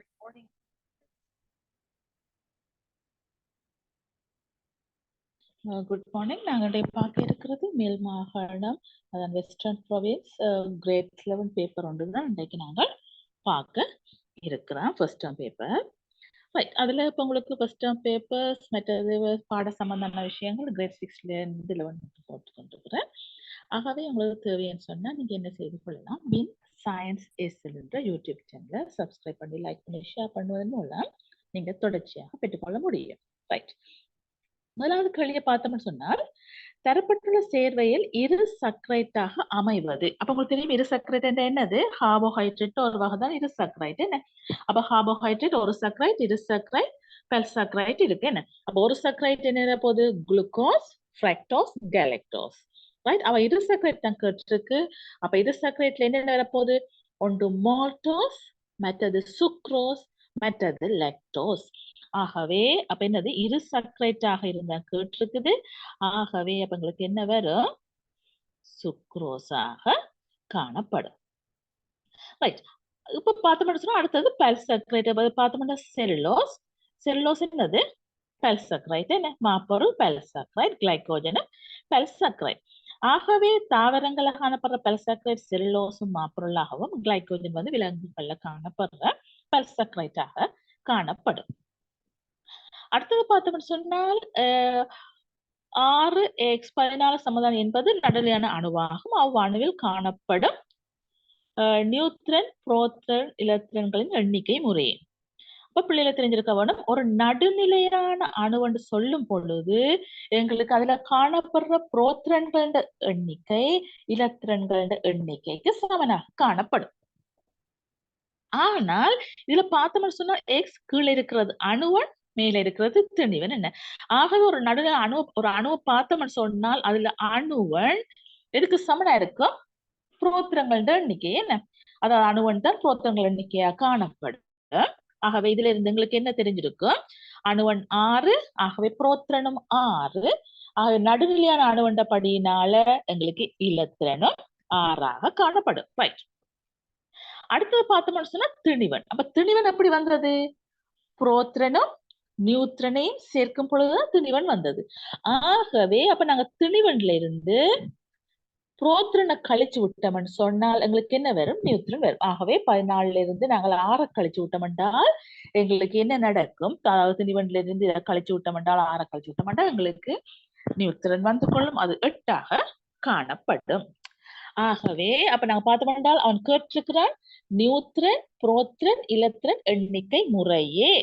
morning. Good morning. நாங்கள் பார்க்க இருக்கிறது மேல் மாகாணம் அதான் வெஸ்டர்ன் ப்ரொவின்ஸ் கிரேட் 11 பேப்பர் ஒன்று தான் இன்றைக்கு நாங்கள் பார்க்க இருக்கிறோம். First term paper right. அதில் இப்போ உங்களுக்கு ஃபர்ஸ்ட் டேர்ம் பேப்பர்ஸ் மற்றது பாட சம்பந்தமான விஷயங்கள் கிரேட் 6லேருந்து 11 போட்டு கொண்டிருக்கிறேன். ஆகவே உங்களுக்கு தேவைன்னு சொன்னால் நீங்கள் என்ன செய்து கொள்ளலாம், வின் சயின்ஸ் எஸ்எல் என்ற யூடியூப் சேனலை சப்ஸ்கிரைப் பண்ணி லைக் பண்ணி ஷேர் பண்ணுவதன் மூலம் நீங்கள் தொடர்ச்சியாக பெற்றுக்கொள்ள முடியும். ரைட். முதலாவது கேள்வியை பார்த்தோம்னு சொன்னால், தரப்பட்டுள்ள சேர்வையில் இரு சர்க்கரைட்டாக அமைவது. அப்ப உங்களுக்கு தெரியும் இரு சர்க்கரைட் என்னது? கார்போஹைட்ரேட் ஒரு வகை தான் இரு சர்க்கரைட் என்ன. அப்ப கார்போஹைட்ரேட் ஒரு சர்க்கரைட், இரு சர்க்கரைட், பெல் சர்க்கரைட் இருக்கு என்ன. அப்ப ஒரு சர்க்கரைட் என்ன போகுது? Glucose, fructose, galactose. ரைட். அவ இரு சர்க்கரைட் தான் கேட்டிருக்கு. அப்ப இரு சர்க்கரைட்ல என்னென்ன வரப்போகுது? ஒன்று மால்டோஸ், மற்றது சுக்ரோஸ், மற்றது லாக்டோஸ். ஆகவே அப்ப என்னது? இரு சர்க்கரைட்டாக இருந்தா கேட்டிருக்குது. ஆகவே அப்ப உங்களுக்கு என்ன வரும்? சுக்ரோஸாக காணப்படும். ரைட். இப்ப பார்த்தோம்னா அடுத்தது பெல் சர்க்கரைட். பார்த்தோம்னா செல்லுலோஸ். செல்லுலோஸ் என்னது? பெல் சர்க்கரைட் என்ன. மாப்பொருள் பெல் சர்க்கரைட், கிளைகோஜன் பெல் சர்க்கரைட். ஆகவே தாவரங்களில் காணப்படுற பெல் சர்க்கரைட் செல்லுலோஸும் மாப்பொருளாகவும், கிளைகோஜன் விலங்குகள்ல காணப்படுற பெல் சர்க்கரைட்டாக காணப்படும். அடுத்தது பார்த்தோம்னு சொன்னால் 6x14 சமதான் என்பது நடுநிலையான அணுவாகும். அவ்வணுவில் காணப்படும் நியூட்ரன், புரோத்ரன், இலத்திரன்களின் எண்ணிக்கை முறையே. இப்ப பிள்ளைகளை தெரிஞ்சிருக்க வேணும், ஒரு நடுநிலையான அணு என்று சொல்லும் பொழுது எங்களுக்கு அதுல காணப்படுற புரோத்ரன்கள எண்ணிக்கை இலத்திரன்கள எண்ணிக்கைக்கு சமனாக காணப்படும். ஆனால் இதுல பார்த்தோம்னு சொன்னா எக்ஸ் கீழே இருக்கிறது அணுவன், மேல இருக்கிறது திணிவன் என்ன. ஆகவே ஒரு நடுநிலை ஒரு அணுவை பார்த்தோம்னு சொன்னால் அதுல அணுவன் எதுக்கு சமனா இருக்கும்? புரோத்திரங்களோட எண்ணிக்கை என்ன. அதாவது அணுவன் தான் புரோத்திரங்கள் எண்ணிக்கையா காணப்படும். ஆகவே இதுல இருந்து எங்களுக்கு என்ன தெரிஞ்சிருக்கும்? அணுவன் 6, ஆகவே புரோத்திரனும் 6. ஆகவே நடுநிலையான அணுவண்ட படியினால எங்களுக்கு இலத்திரனும் 6ஆக காணப்படும். ரைட். அடுத்தது பார்த்தோம்னு சொன்னா திணிவன். அப்ப திணிவன் எப்படி வந்தது? புரோத்ரனும் நியூட்ரனையும் சேர்க்கும் பொழுதுதான் திணிவன் வந்தது. ஆகவே அப்ப நாங்க திணிவன்ல இருந்து புரோத்ரனை கழிச்சு விட்டோம்னு சொன்னால் எங்களுக்கு என்ன வரும்? நியூட்ரன் வரும். ஆகவே 14ல இருந்து நாங்கள் 6 கழிச்சு விட்டோம் என்றால் எங்களுக்கு என்ன நடக்கும்? திணிவன்ல இருந்து கழிச்சு விட்டோம் என்றால் 6 கழிச்சு விட்டோம் என்றால் எங்களுக்கு நியூட்ரன் வந்து கொள்ளும். அது 8ஆக காணப்படும். ஆகவே அப்ப நாங்க பார்த்தோம் என்றால் அவன் கேட்டிருக்கிறான் நியூட்ரன், புரோத்ரன், இலத்திரன் எண்ணிக்கை முறையே.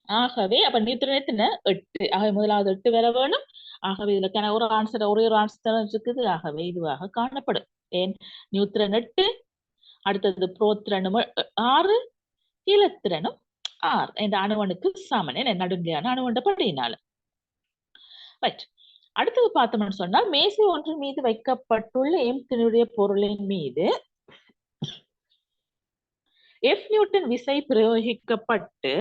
ஆகவே அப்ப நியூட்ரன் எத்தனை? 8. ஆகவே முதலாவது 8 வர வேணும். ஆகவே இதுல ஒரு ஆன்சர், ஒரே ஒரு ஆன்சர் இருக்குது. ஆகவே இதுவாக காணப்படும். ஏன்? நியூட்ரன் 8, அடுத்தது புரோத்ரனும் 6, இலத்திரனும் 6. இந்த அணுவனுக்கு சமன் என்ன, நடுநிலையான அணுவண்ட படியினால. ரைட். அடுத்தது பார்த்தோம்னு சொன்னால் மேசை ஒன்றின் மீது வைக்கப்பட்டுள்ள எம்தினுடைய பொருளின் மீது F நியூட்டன் விசை பிரயோகிக்கப்பட்டு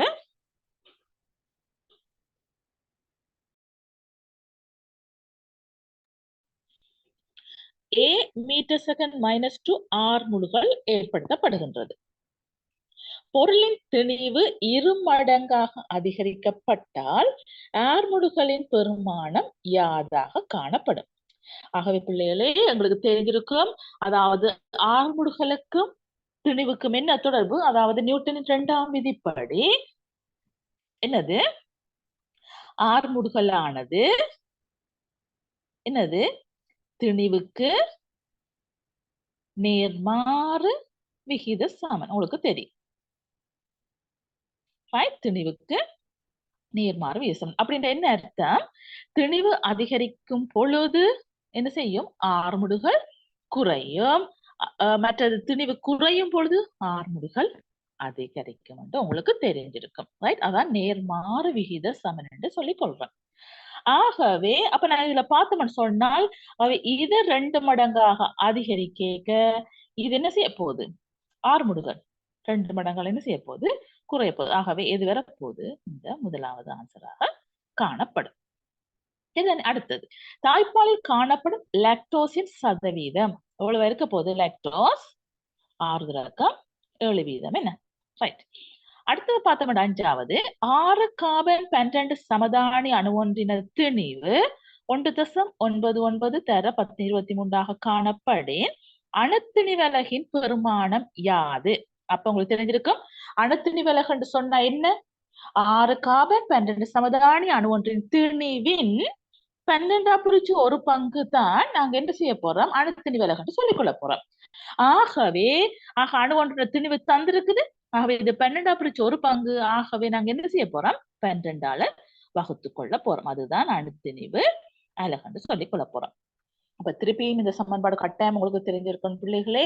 A மீட்டர் செகண்ட் -2 R முடுகள் ஏற்படுத்தப்படுகின்றது. பொருளின் திணிவு 2 மடங்காக அதிகரிக்கப்பட்டால் R முடுகளின் பெருமானம் யாதாக காணப்படும்? ஆகவே பிள்ளைகளே எங்களுக்கு தெரிஞ்சிருக்கும், அதாவது R முடுகளுக்கும் திணிவுக்கும் என்ன தொடர்பு? அதாவது நியூட்டனின் 2ஆம் விதிப்படி என்னது? R முடுகலானது என்னது? திணிவுக்கு நேர்மாறு விகித சமன். உங்களுக்கு தெரியும். திணிவுக்கு நேர்மாறு விகித சமன் அப்படின்ற என்ன அர்த்தம்? திணிவு அதிகரிக்கும் பொழுது என்ன செய்யும்? R முடுகள் குறையும். மற்றது திணிவு குறையும் பொழுது R முடுகள் அதிகரிக்கும் என்று உங்களுக்கு தெரிஞ்சிருக்கும். ரைட். அதான் நேர்மாறு விகித சமன் என்று சொல்லிக் கொள்றேன். ஆகவே அப்ப நான் இதுல பார்த்தோம்னு சொன்னால் இது 2 மடங்காக அதிகரிக்க இது என்ன செய்ய போகுது? R முடுகள் 2 மடங்கால் என்ன செய்ய போகுது? குறைய போகுது. ஆகவே எது வரப்போகுது? இந்த முதலாவது ஆன்சராக காணப்படும். இதன் அடுத்தது தாய்ப்பாலில் காணப்படும் லாக்டோஸின் சதவீதம் எவ்வளவு இருக்க போகுது? லாக்டோஸ் 6 7% என்ன. ரைட். அடுத்தது பார்த்தோம்னா 5வது 6 கார்பன் 12 சமதானி அணு ஒன்றின திணிவு 1.99 தர 1023 காணப்படேன் அணுத்திணிவலகின் பெருமானம் யாது? அப்ப உங்களுக்கு தெரிஞ்சிருக்கும் அணுத்திணிவலகு என்று சொன்னா என்ன? 6 கார்பன் 12 சமதானி அணு ஒன்றின் திணிவின் 12 பங்கு தான் நாங்க என்ன செய்ய போறோம்? அணுத்திணிவலகு சொல்லிக் கொள்ள போறோம். ஆகவே அணு ஒன்றின் திணிவு தந்திருக்குது. ஆகவே இது 12 பங்கு. ஆகவே நாங்க என்ன செய்ய போறோம்? 12ஆல வகுத்து கொள்ள போறோம். அதுதான் அணுத்திணிவு அலகு சொல்லிக் கொள்ள போறோம். அப்ப திருப்பியும் இந்த சமன்பாடு கட்டாயம் உங்களுக்கு தெரிஞ்சிருக்கும் பிள்ளைகளே.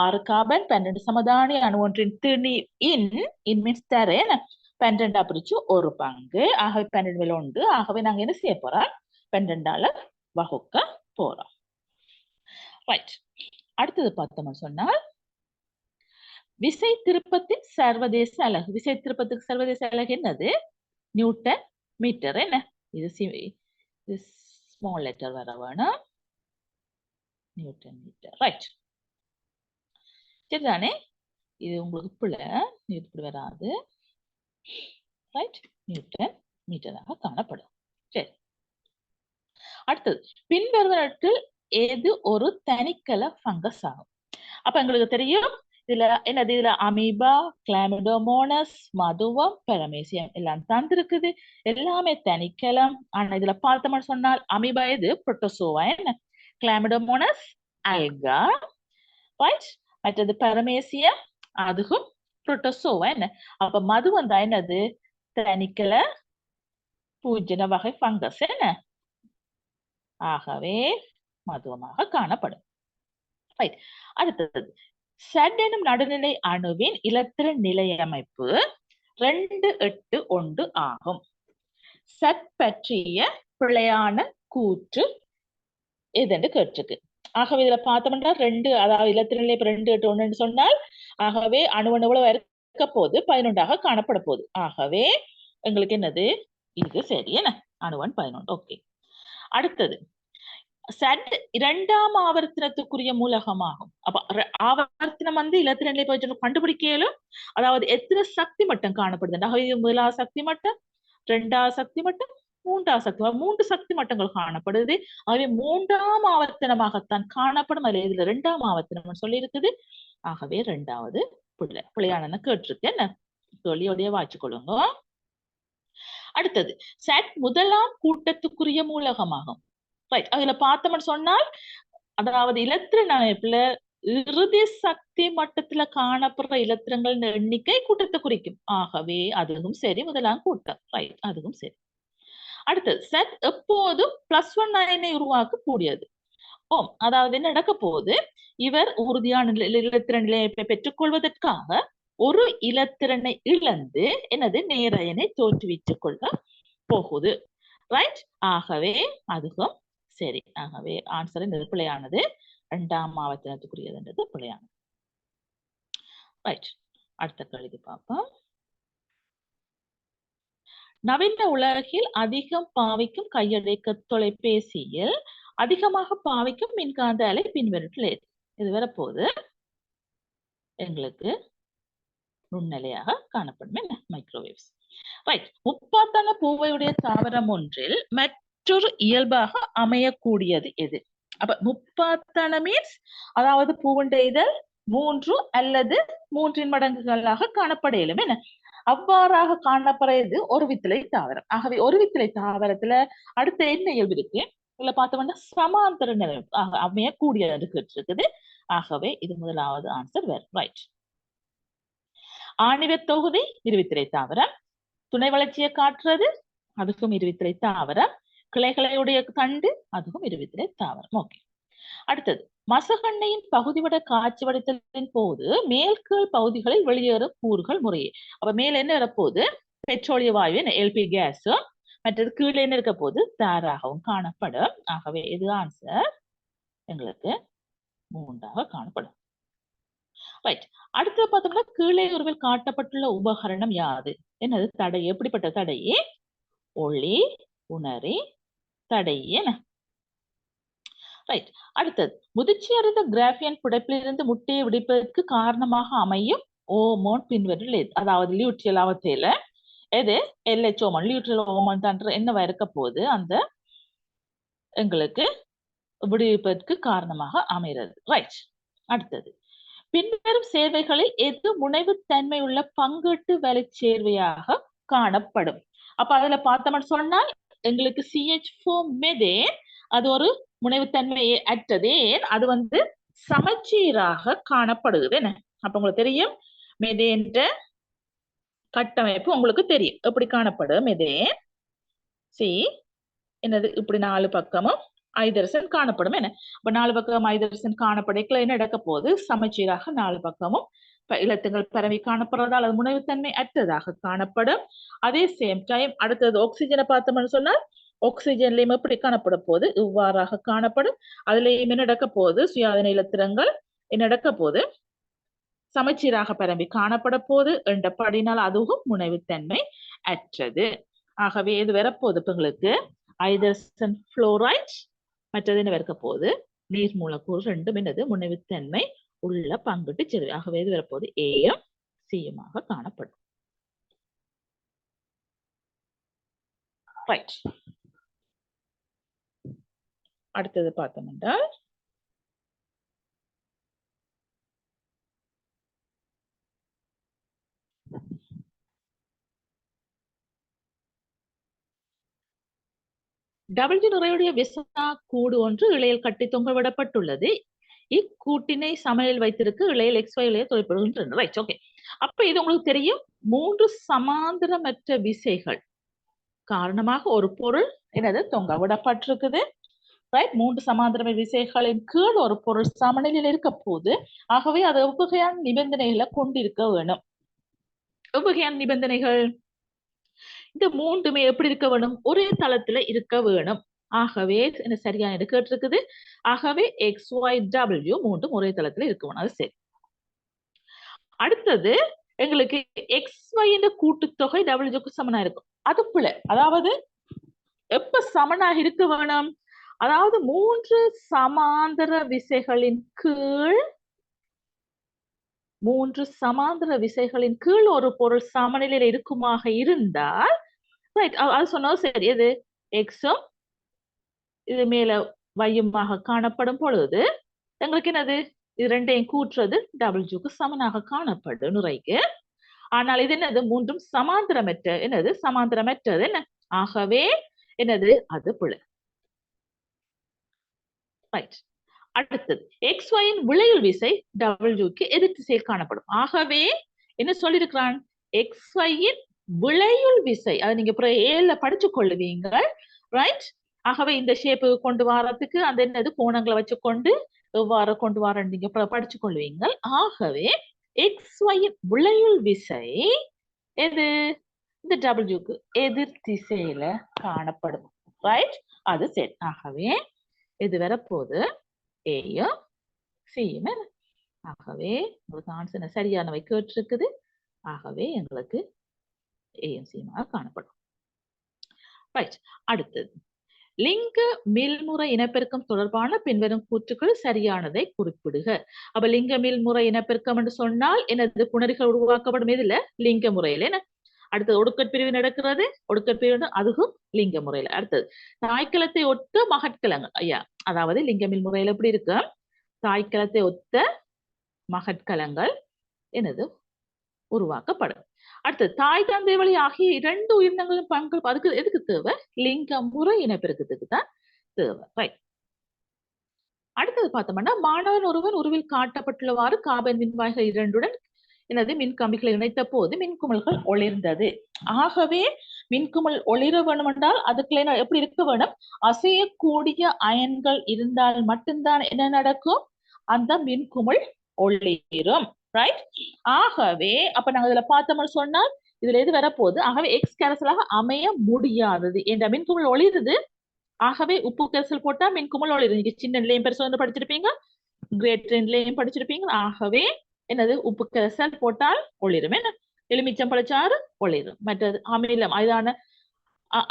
6 கார்பன் 12 சமதானி அணு ஒன்றின் திணிவின் மீன்ஸ் தரேன் 12 பங்கு. ஆகவே 12 உண்டு. ஆகவே நாங்க என்ன செய்ய போறோம்? 12ஆல வகுக்க போறோம். ரைட். அடுத்தது பார்த்தோம்னு சொன்னால் விசை திருப்பத்தின் சர்வதேச அலகு. விசை திருப்பத்துக்கு சர்வதேச அலகு என்னது? Newton metre. என்ன இது ஸ்மால் லெட்டர் வர வேணும். Newton metre. ரைட். சரிதானே? இது உங்களுக்கு பிள்ளை இப்படி வராது. ரைட். நியூட்டன் மீட்டராக காணப்படும். சரி. அடுத்தது பின்வருவனற்றில் எது ஒரு தனிக்கல ஃபங்கஸ் ஆகும்? அப்ப எங்களுக்கு தெரியும் இதுல என்னது? இதுல அமீபா, கிளாமிடோமோனஸ், மதுவம், பெரமேசியம் எல்லாம் தந்திருக்குது. எல்லாமே தனிக்கலம். ஆனா இதுல பார்த்தோம்னு சொன்னால் அமீபா எது? புரோட்டோசோவா. என்ன? கிளாமிடோமோனஸ் அல்கா. ரைட். மற்றது பெரமேசியம் அதுவும் புரோட்டோசோவா. என்ன? அப்ப மதுவம் தான் என்னது? தனிக்கல பூஜ்ஜன வகை ஃபங்கஸ். என்ன? ஆகவே மதுவமாக காணப்படும். ரைட். அடுத்தது Z எனும் நடுநிலை அணுவின் இலத்திர நிலையமைப்பு 281 ஆகும். Z பற்றிய பிழையான கூற்று எதுன்னு கேட்டிருக்கு. ஆகவே இதுல பார்த்தோம்னா 2, அதாவது இலத்திர நிலை 281 சொன்னால் ஆகவே அணு எவ்வளவு இருக்க போது? 11ஆக காணப்பட போகுது. ஆகவே எங்களுக்கு என்னது? இது சரி. என்ன? அணுவன் 11. ஓகே. அடுத்தது Z 2ஆம் ஆவர்த்தனத்துக்குரிய மூலகமாகும். அப்ப ஆவர்த்தனம் இலத்திர நிலை பற்றி கண்டுபிடிக்கலும். அதாவது எத்தனை சக்தி மட்டம் காணப்படுது? ஆகவே முதலாவது சக்தி மட்டம், 2வது சக்தி மட்டம், 3வது சக்தி, 3 சக்தி மட்டங்கள் காணப்படுது. ஆகவே 3ஆம் ஆவர்த்தனமாகத்தான் காணப்படும். அதுல இதுல 2ஆம் ஆவர்த்தனம் சொல்லி இருக்குது. ஆகவே 2வது பிள்ளையான கேட்டிருக்கு. என்ன? சொல்லியோடைய வாய்ச்சிக்கொள்ளுங்க. அடுத்தது Z முதலாம் கூட்டத்துக்குரிய மூலகமாகும். அதுல பார்த்தோம்னு சொன்னால் அதாவது இலத்திரன் அமைப்புல இறுதி சக்தி மட்டத்துல காணப்படுற இலத்திரங்கள் எண்ணிக்கை கூட்டத்தை குறிக்கும். ஆகவே அதுவும் சரி. முதலாம் கூட்டம். ரைட். அதுவும் சரி. அடுத்தது Z எப்போதும் +1 அயனை உருவாக்க கூடியது. அதாவது என்ன நடக்க போகுது? இவர் உறுதியான இலத்திர நிலையை பெற்றுக் கொள்வதற்காக ஒரு இலத்திரனை இழந்து என்னது? நேரயனை தோற்றுவித்துக் கொள்ள போகுது. ரைட். ஆகவே அதுவும் சரி. ஆகவே ஆன்சர் இந்த பிழையானது. 2ஆம் ஆவர்த்தனத்துக்குரியதுன்றது பிழையானது. ரைட். அடுத்த கேள்வி பார்ப்போம். நவீன உலகில் அதிகம் பாவிக்கும் கையடக்க தொலைபேசியில் அதிகமாக பாவிக்கும் மின்காந்த அலை பின்வருவன. இது வரப்போது எங்களுக்கு நுண்ணலையாக காணப்படும். என்ன? மைக்ரோவேவ்ஸ். ரைட். முப்பாத்தான பூவையுடைய தாவரம் ஒன்றில் மற்றொரு இயல்பாக அமையக்கூடியது எது? அப்ப முப்பாத்தான மீன்ஸ் அதாவது பூவுண்ட இதழ் 3 அல்லது 3 மடங்குகளாக காணப்பட இயலும். என்ன? அவ்வாறாக காணப்படுறது ஒரு வித்திலை தாவரம். ஆகவே ஒரு வித்திலை தாவரத்துல அடுத்த என்ன இயல்பு இருக்கு? இதுல பார்த்தோம்னா சமாந்தர நிலை அமையக்கூடியது இருக்குது. ஆகவே இது முதலாவது ஆன்சர் வேறு. ரைட். ஆணிவ தொகுதி இருவித்திலை தாவரம். துணை வளர்ச்சியை காட்டுறது அதுக்கும் இருவித்திலை தாவரம். கிளைகளுடைய தண்டு அதுவும் இருவித்திலை தாவரம். ஓகே. அடுத்தது மசகண்ணையின் பகுதிவிட காட்சி வடித்தலின் போது மேல் கீழ் பகுதிகளில் வெளியேறும் கூறுகள் முறையே. அப்ப மேல என்ன வரப்போது? பெட்ரோலிய வாயு LP கேஸும், மற்றது கீழே என்ன இருக்க போது? தாராகவும் காணப்படும். ஆகவே இது ஆன்சர் எங்களுக்கு 3ஆக காணப்படும். ரைட். அடுத்து பார்த்தோம்னா கீழே உருவில் காட்டப்பட்டுள்ள உபகரணம் யாது? என்னது? தடை. எப்படிப்பட்ட தடை? ஒளி உணரி தடை. என்ன? ரைட். அடுத்தது முதிர்ச்சி அடைந்த கிராபியன் புடைப்பிலிருந்து முட்டையை விடுப்பதற்கு காரணமாக அமையும் ஓமோன் பின்வரில் அதாவது லியூட்ரியல் அவத்தையில எது LH-ஓமோன் லியூட்ரியல் ஓமோன் தான் என்னவா இருக்க போது அந்த எங்களுக்கு விடுவிப்பதற்கு காரணமாக அமைகிறது. ரைட். அடுத்தது பின்வரும் சேர்வைகளில் எது முனைவுத்தன்மை உள்ள பங்கீட்டு வலை சேர்வையாக காணப்படும். அப்ப அதுல பார்த்தோம்னு சொன்னால் எங்களுக்கு CH4 மெதேன் அது ஒரு முனைவுத்தன்மை அற்றது. அது சமச்சீராக காணப்படுகிறது. என்ன அப்ப உங்களுக்கு தெரியும் மெதேன் கட்டமைப்பு உங்களுக்கு தெரியும் எப்படி காணப்படும். மெதேன் சி என்னது இப்படி 4 பக்கமும் ஐதரசன் காணப்படும். என்ன இப்ப 4 பக்கம் ஐதரசன் காணப்படைக்கல என்ன நடக்க போது சமச்சீராக 4 பக்கமும் இலத்தங்கள் பரவி காணப்படுறதால் அது முனைவுத்தன்மை அற்றதாக காணப்படும். அதே சேம் டைம் அடுத்தது ஆக்சிஜனை பார்த்தோம்னு சொன்னால் ஆக்சிஜன்லயும் எப்படி காணப்பட போது இவ்வாறாக காணப்படும். அதுலயும் என்ன நடக்க போது சுயாதீன இலத்திரங்கள் என்ன நடக்க போது சமச்சீராக பரம்பி காணப்பட போது என்றபடினால் அதுவும் முனைவுத்தன்மை அற்றது. ஆகவே இது வரப்போது உங்களுக்கு ஐதரசன் புளோரைட் மற்றது என்ன இருக்க போது நீர் மூலக்கூறு ரெண்டும் என்னது முனைவுத்தன்மை உள்ள பங்கிட்டு சேர்வை. ஆகவே இது வரப்போது ஏயும் சியுமாக காணப்படும். ரைட். அடுத்தது பார்த்தோம் என்றால் டபிள்யூ நிறையுடைய விசா கூடு ஒன்று இழையில் கட்டி தொங்கவிடப்பட்டுள்ளது. இக்கூட்டினை சமநிலையில் வைத்திருக்கு இழையில் XY இழைய தொழிற்படுகின்றன. ரைட். ஓகே. அப்ப இது உங்களுக்கு தெரியும் 3 சமாந்தரமற்ற விசைகள் காரணமாக ஒரு பொருள் என்னது தொங்க விடப்பட்டிருக்குது. ரைட். 3 சமாந்தர விசைகளின் கீழ் ஒரு பொருள் சமநிலையில் இருக்க போது ஆகவே அது எவ்வகையான நிபந்தனைகளை கொண்டிருக்க வேணும். எவ்வகையான நிபந்தனைகள் இந்த மூன்றுமே எப்படி இருக்க வேணும் ஒரே தளத்துல இருக்க வேணும். ஆகவே என்ன சரியான கேட்டிருக்குது. ஆகவே XYW மூன்றும் ஒரே தளத்துல இருக்க வேணும். அது சரி. அடுத்தது எங்களுக்கு XY என்ற கூட்டுத்தொகை Wக்கு சமனா இருக்கும். அது பிள்ளை. அதாவது எப்ப சமனாக இருக்க வேணும் அதாவது 3 சமாந்தர விசைகளின் கீழ் ஒரு பொருள் சமநிலையில் இருக்குமாக இருந்தால் அது சொன்னது சரி. எது எக்ஸும் இது மேல வையுமாக காணப்படும் பொழுது எங்களுக்கு என்னது இது ரெண்டையும் கூட்டுறது டபிள்யூக்கு சமனாக காணப்படும் நுரைக்கு. ஆனால் இது என்னது மூன்றும் சமாந்தரமற்றது என்ன. ஆகவே என்னது அது பிழை. ரைட். அடுத்தது XYயின் விளையுள் விசை டபிள்யூக்கு எதிர் திசையில் காணப்படும். ஆகவே என்ன சொல்லியிருக்கிறான் XYயின் விளையுள் விசை அதை நீங்க ஏல படிச்சு கொள்ளுவீங்க. ரைட். ஆகவே இந்த ஷேப்பு கொண்டு வரதுக்கு அந்த என்னது கோணங்களை வச்சுக்கொண்டு எவ்வாறு கொண்டு வர நீங்க படிச்சு கொள்வீங்க. ஆகவே XYயின் விளையுள் விசை எது இந்த டபிள்யூக்கு எதிர் திசையில காணப்படும். ரைட். அது சரி. ஆகவே இது வரப்போது ஏயும் சியும். ஆகவே உங்களுக்கு ஆன்சர் சரியானவை கேட்டிருக்குது. ஆகவே எங்களுக்கு ஏயும் சியுமாக காணப்படும். ரைட். அடுத்தது லிங்க மீள்முறை இனப்பெருக்கம் தொடர்பான பின்வரும் கூற்றுக்கள் சரியானதை குறிப்பிடுக. அப்ப லிங்க மீள்முறை இனப்பெருக்கம் என்று சொன்னால் எனது புணரிகள் உருவாக்கப்படும் இதுல லிங்க முறையில என்ன. அடுத்தது ஒடுக்கற்பிரிவு நடக்கிறது. ஒடுக்கற்பிரிவு அதுவும் லிங்க முறையில. அடுத்தது தாய்க்களத்தை ஒத்த மகட்கலங்கள் ஐயா அதாவது லிங்க மீள்முறையில எப்படி இருக்கு தாய்க்களத்தை ஒத்த மகட்கலங்கள் எனது உருவாக்கப்படும். அடுத்து தாய் தந்தை வழி ஆகிய 2 உயிரினங்களும் பங்களிப்பு அதுக்கு எதுக்கு தேவை லிங்க முறை இனப்பெருக்கத்துக்கு தான் தேவை. ரைட். அடுத்தது பார்த்தோம்னா மாணவன் ஒருவன் உருவில் காட்டப்பட்டுள்ளவாறு காபன் மின்வாய்கள் 2உடன் எனது மின்கம்பிகளை இணைத்த போது மின்குமல்கள் ஒளிர்ந்தது. ஆகவே மின்குமல் ஒளிர வேணும் என்றால் அதுக்குள்ள எப்படி இருக்க வேணும் அசையக்கூடிய அயன்கள் இருந்தால் மட்டும்தான் என்ன நடக்கும் அந்த மின்குமல் ஒளிரும். ரைட். ஆகவே அப்ப நாங்க இதுல பார்த்தோம்னு சொன்னால் இதுல எது வரப்போகுது ஆகவே எக்ஸ் கரைசலாக அமைய முடியாதது என்ற மின்குமல் ஒளிருது. ஆகவே உப்பு கரைசல் போட்டா மின்குமல் ஒளிருது. நீங்க சின்னலையும் பெருசா வந்து படிச்சிருப்பீங்க கிரேட் 2லயும் படிச்சிருப்பீங்க. ஆகவே என்னது உப்பு கரைசல் போட்டால் ஒளிரும். என்ன எலுமிச்சம் பழச்சாறு ஒளிரும். மற்றது அமிலம் அதான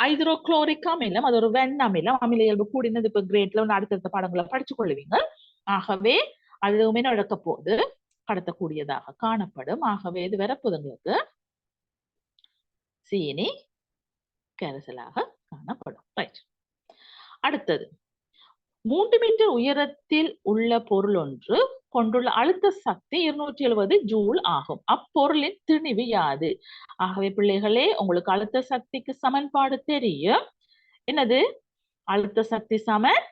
ஹைட்ரோகுளோரிக் அமிலம் அது ஒரு வெண் அமிலம் அமில இயல்பு கூடினது இப்ப கிரேட்ல அடுத்தடுத்த பாடங்களை படிச்சு கொள்ளுவீங்க. ஆகவே அதுவுமே நடக்க போகுது கடத்தக்கூடியதாக காணப்படும். ஆகவே இது வரப்போதுங்களுக்கு சீனி கரைசலாக காணப்படும். ரைட். அடுத்தது 3 மீட்டர் உயரத்தில் உள்ள பொருள் ஒன்று கொண்டுள்ள அழுத்த சக்தி 270 ஜூல் ஆகும். அப்பொருளின் திணிவு யாது? ஆகவே பிள்ளைகளே, உங்களுக்கு அழுத்த சக்திக்கு சமன்பாடு தெரியும். என்னது? அழுத்த சக்தி சமன்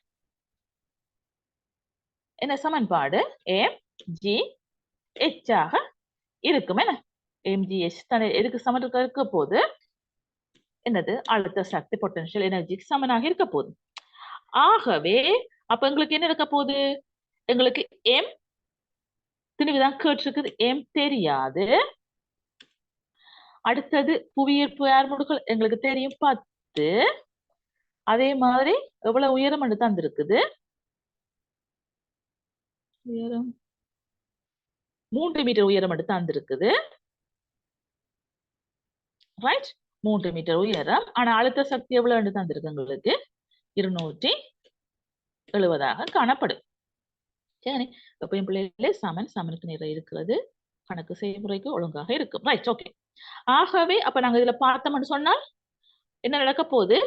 என்ன சமன்பாடு? mgh ஆக இருக்கும். என்ன mgh தானே எதுக்கு சமன் இருக்க போது? என்னது? அழுத்த சக்தி பொட்டன்ஷியல் எனர்ஜிக்கு சமனாக இருக்க போகுது. ஆகவே அப்ப எங்களுக்கு என்ன இருக்க போகுது? எங்களுக்கு m திணிவுதான் கேட்டிருக்குது, m தெரியாது. அடுத்தது புவியீர்ப்பு ஏர்முடுகள் எங்களுக்கு தெரியும் 10. அதே மாதிரி எவ்வளவு உயரம் என்று தந்திருக்குது? உயரம் 3 மீட்டர் உயரம் என்று தந்திருக்குது. ரைட், 3 மீட்டர் உயரம். ஆனா அழுத்த சக்தி எவ்வளவு என்று தந்திருக்கு? எங்களுக்கு 270 காணப்படும். சரி, எப்பயும் பிள்ளைகளே சமன் சமனுக்கு நிறைய இருக்கிறது, கணக்கு செய்முறைக்கு ஒழுங்காக இருக்கும். Right, okay. ஆகவே அப்ப நாங்க இதுல பார்த்தோம்னு சொன்னால் என்ன நடக்க போகுது?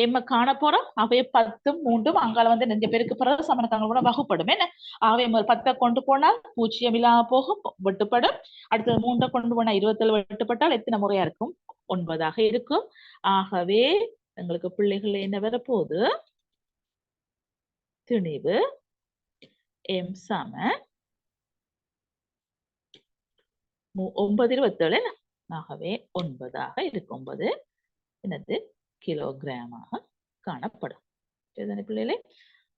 எம்ம காண போறோம். அவைய 10 3 அங்கால வந்து நெஞ்ச பேருக்கு பிறகு சமணக்காங்க கூட வகுப்படும். என்ன ஆகவே 10 கொண்டு போனால் 0 இல்லாம போகும், வெட்டுப்படும். அடுத்தது 3 கொண்டு போனா 27 வெட்டுப்பட்டால் எத்தனை முறையா இருக்கும்? 9 இருக்கும். ஆகவே எங்களுக்கு பிள்ளைகள் என்ன வரப்போகுது? திணிவு m சமன் 9 27. ஆகவே 9 இருக்கும். 9 என்னது? கிலோகிராமாக காணப்படும். பிள்ளைகளே,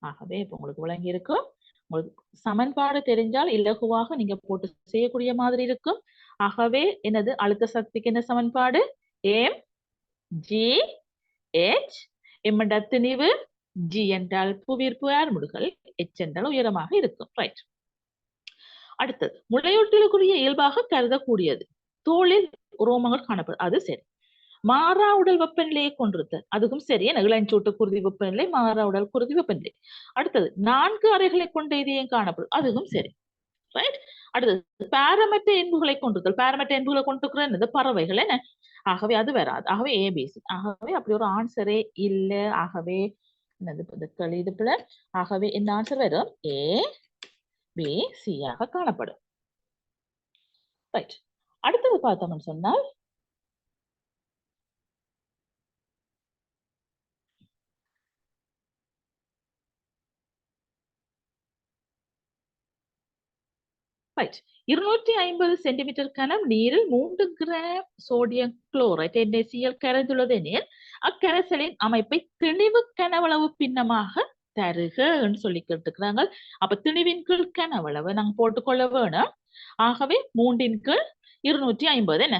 ஆகவே இப்ப உங்களுக்கு விளங்கி இருக்கும். உங்களுக்கு சமன்பாடு தெரிஞ்சால் இலகுவாக நீங்க போட்டு செய்யக்கூடிய மாதிரி இருக்கும். ஆகவே என்னது? அழுத்த சக்திக்கு என்ன சமன்பாடு? mgh. m என்றால் திணிவு, g என்றால் புவியீர்ப்பு ஏர்முடுகள், h என்றால் உயரமாக இருக்கும். ரைட். அடுத்தது முளையூட்டலுக்குரிய இயல்பாக கருதக்கூடியது தோலில் உரோமங்கள் காணப்படும். அது சரி. மாறா உடல் வெப்பநிலையை கொண்டிருத்தல், அதுவும் சரி. இளஞ்சூட்டு குருதி வெப்பநிலை, மாறா உடல் குருதி வெப்பநிலை. அடுத்தது 4 அறைகளை கொண்ட இதயம் காணப்படும். அதுவும் சரி. ரைட். அடுத்தது பாரமற்ற என்புகளை கொண்டிருத்தல். பாரமற்ற என்புகளை கொண்டிருக்கிற என்னது? பறவைகள். என்ன ஆகவே அது வராது. ஆகவே ஏபிசி. ஆகவே அப்படி ஒரு ஆன்சரே இல்ல. ஆகவே என்னது? இது பிள்ளை. ஆகவே இந்த ஆன்சர் வரும் ஏ பி சி ஆக காணப்படும். ரைட். அடுத்தது பார்த்தோம்னு சொன்னால் ரைட். 250 சென்டிமீட்டர் கனம் நீரில் 3 கிராம் சோடியம் குளோரைட் NaCl கரைந்துள்ளது எனில் அக்கரைசலின் அமைப்பை திணிவு கனவளவு பின்னமாக தருகன்னு சொல்லி கேட்டுக்கிறாங்க. அப்ப திணிவின் கீழ் கனவளவு நாங்க போட்டுக்கொள்ள வேணும். ஆகவே 3 கீழ் 250. என்ன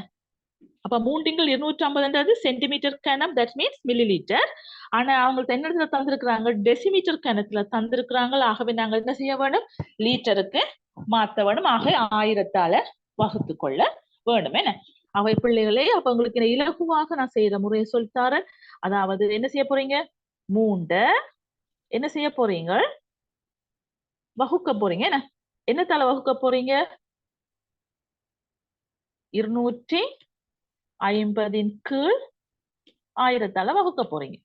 அப்ப 3 கீழ் 250 சென்டிமீட்டர் கனம், தட் மீன்ஸ் மில்லி லிட்டர். ஆனா அவங்களுக்கு என்ன தந்திருக்கிறாங்க? டெசிமீட்டர் கணத்துல தந்திருக்கிறாங்க. ஆகவே நாங்க என்ன செய்ய வேணும்? லீட்டருக்கு மாத்த வேணும். ஆக 1000ஆல வகுத்து கொள்ள வேணும். என்ன அவை பிள்ளைகளே, அப்ப உங்களுக்கு இலகுவாக நான் செய்யற முறையை சொல்லித்தாரேன். அதாவது என்ன செய்ய போறீங்க? 3 என்ன செய்ய போறீங்க? வகுக்க போறீங்க. என்ன என்னத்தால வகுக்க போறீங்க? 250 கீழ் 1000ஆல வகுக்க போறீங்க.